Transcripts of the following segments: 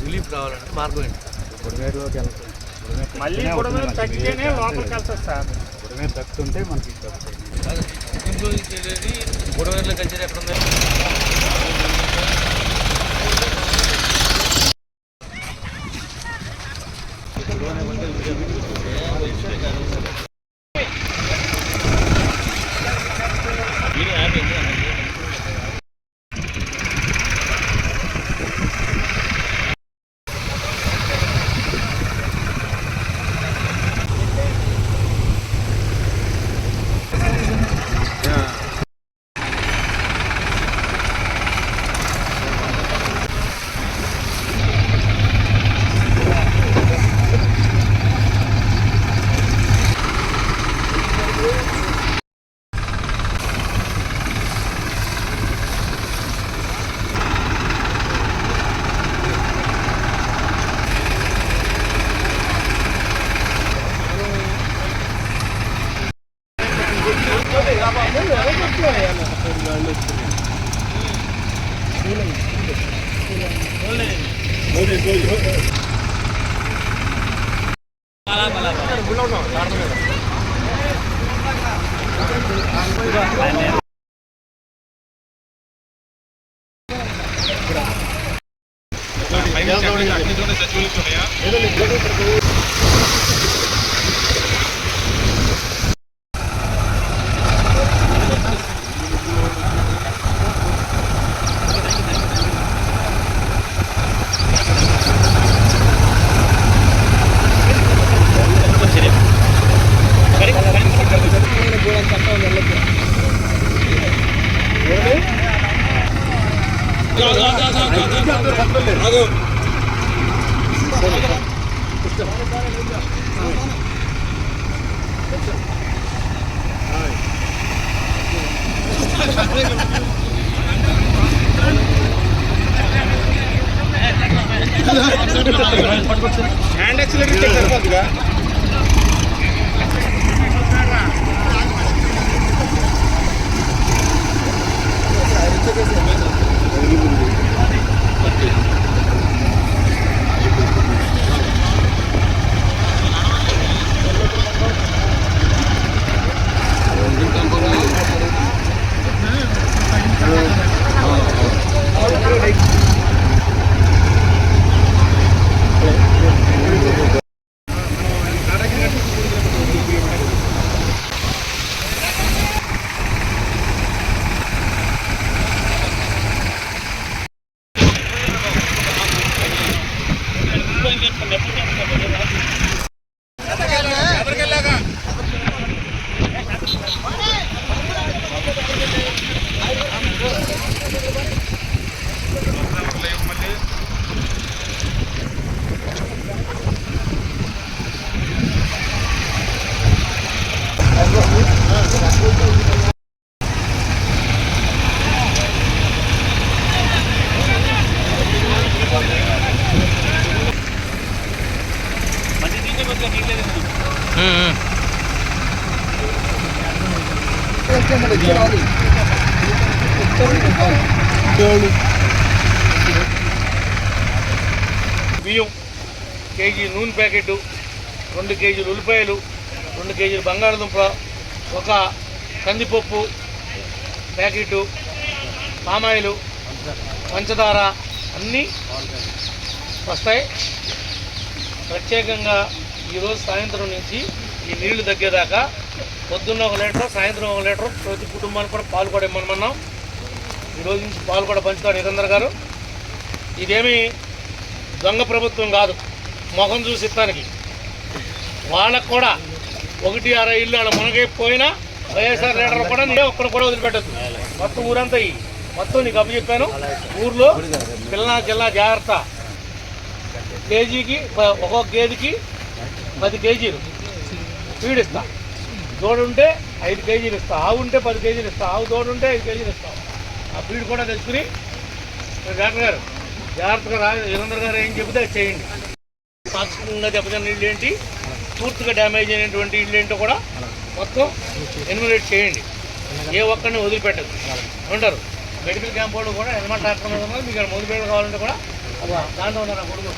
Relief రావాలంటే మార్గం ఏంటి? బుడమేరులోకి వెళ్తాం. మళ్ళీ బుడమేరు తగ్గితేనే లోపలికి వెళ్తుంది సార్. బుడమేరు తగ్గుతుంటే మనకి బుడమేరులో కల్చర్ ఎక్కడ ఉంది? హ్యాండ్ యాక్సిలరేటర్ సరిపోతుందిగా. బియ్యం, కేజీ నూనె ప్యాకెట్, 2 కేజీలు ఉల్లిపాయలు, 2 కేజీలు బంగాళదుంప, 1 కందిపప్పు ప్యాకెట్, పామాయిలు, పంచదార అన్నీ వస్తాయి. ప్రత్యేకంగా ఈరోజు సాయంత్రం నుంచి ఈ నీళ్లు తగ్గేదాకా పొద్దున్న 1 లీటర్, సాయంత్రం 1 లీటర్ ప్రతి కుటుంబానికి కూడా పాలు కూడా ఇమ్మన్నాం. ఈరోజు నుంచి పాలు కూడా పంచుతాడు నిరందర్ గారు. ఇదేమీ దొంగ ప్రభుత్వం కాదు, మొహం చూసి ఇస్తానికి. వాళ్ళకు కూడా 1-6 ఇల్లు అలా మునగైపోయినా వైఎస్ఆర్ లీడర్ కూడా నేను ఒక్కడు కూడా వదిలిపెట్టద్దు. మొత్తం ఊరంతా మొత్తం నీకు అప్పచెప్పాను. ఊర్లో పిల్లల జిల్లా జాగ్రత్త. కేజీకి ఒక్కొక్క గేదెకి 10 కేజీలు ఫీడ్ ఇస్తా. దూడుంటే 5 కేజీలు ఇస్తా, ఆవు ఉంటే 10 కేజీలు ఇస్తా, ఆవు దూడుంటే 5 కేజీలు ఇస్తాం. ఆ ఫీడ్ కూడా తెచ్చుకుని డాక్టర్ గారు జాగ్రత్తగా నిరందర్ గారు ఏం చెబితే అది చేయండి. పాక్షికంగా దెబ్బతిన్న నీళ్ళు ఏంటి, పూర్తిగా డ్యామేజ్ అయినటువంటి ఇళ్ళు ఏంటో కూడా మొత్తం ఎన్యుమరేట్ చేయండి. ఏ ఒక్కరిని వదిలిపెట్టదు అంటారు. మెడికల్ క్యాంప్ వాళ్ళు కూడా హెల్మెట్ ట్రాక్టర్ మీద ఉన్నారు. మీకు మొదలు పేరు కావాలంటే కూడా దాంట్లో ఉన్నారు ఆ కొడుకు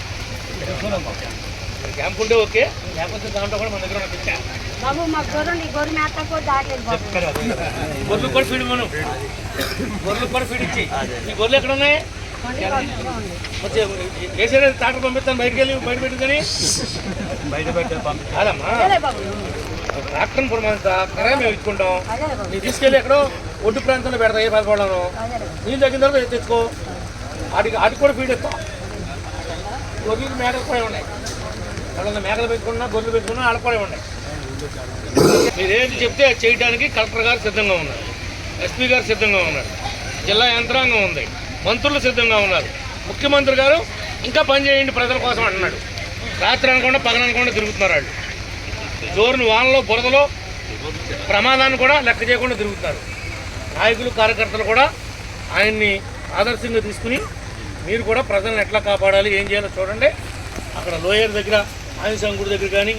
క్యాంప్ ఉంటే ఓకే, లేకపోతే దాంట్లో కూడా మన దగ్గర పిచ్చారు. బాబు మాకు గొర్రె మేతకు దాటలేదు బాబు. గొర్రెలు కూడా ఫీడ్ మనం గొర్రెలు కూడా ఫీడ్ ఇచ్చి ఈ గొర్రెలు ఎక్కడ ఉన్నాయి? వేసే ట్రాక్టర్ పంపిస్తాను బయటకు వెళ్ళి బయట పెట్టుకొని కాదమ్మా ట్రాక్టర్ ఇప్పుడు మన కరాయి మేము ఇచ్చుకుంటాం. నీకు తీసుకెళ్ళి ఎక్కడో ఒడ్డు ప్రాంతంలో పెడతా ఏ పదపడను నీళ్ళు తగ్గిన తర్వాత తెచ్చుకో. ఆటికి కూడా ఫీడ్ ఇస్తాం. గొర్రెలు మేకలు కూడా ఉన్నాయి. ఎవరన్నా మేకలు పెట్టుకున్నా గొర్రెలు పెట్టుకున్నా ఆడ కూడా ఉన్నాయి. మీరు ఏది చెప్తే అది చేయడానికి కలెక్టర్ గారు సిద్ధంగా ఉన్నారు, ఎస్పీ గారు సిద్ధంగా ఉన్నారు, జిల్లా యంత్రాంగం ఉంది, మంత్రులు సిద్ధంగా ఉన్నారు. ముఖ్యమంత్రి గారు ఇంకా పని చేయండి ప్రజల కోసం అంటున్నాడు. రాత్రి అనకుండా పగలు అనకుండా తిరుగుతున్నారు వాళ్ళు. జోరుని వానలో బురదలో ప్రమాదాన్ని కూడా లెక్క చేయకుండా తిరుగుతున్నారు. నాయకులు కార్యకర్తలు కూడా ఆయన్ని ఆదర్శంగా తీసుకుని మీరు కూడా ప్రజలను ఎట్లా కాపాడాలి ఏం చేయాలో చూడండి. అక్కడ లోయర్ దగ్గర ఆంజనేయ గుడి దగ్గర కానీ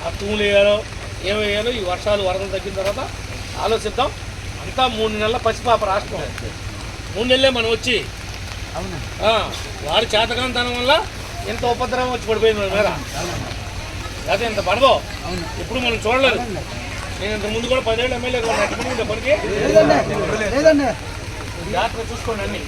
ఆ తూములు వేయాలో ఏమేయాలో ఈ వర్షాలు వరదలు తగ్గిన తర్వాత ఆలోచిద్దాం. అంతా 3 నెలల పసిపాప రాష్ట్రం. 3 నెలలే మనం వచ్చి వారి చేతకాంతనం వల్ల ఎంత ఉపద్రవం వచ్చి పడిపోయింది మన మీద. అదే ఎంత పడదో ఇప్పుడు మనం చూడలేదు. నేను ఇంత ముందు కూడా 10 ఏళ్ళు ఎమ్మెల్యేగా ఉన్నా. పనికి జాగ్రత్తగా చూసుకోండి అన్ని.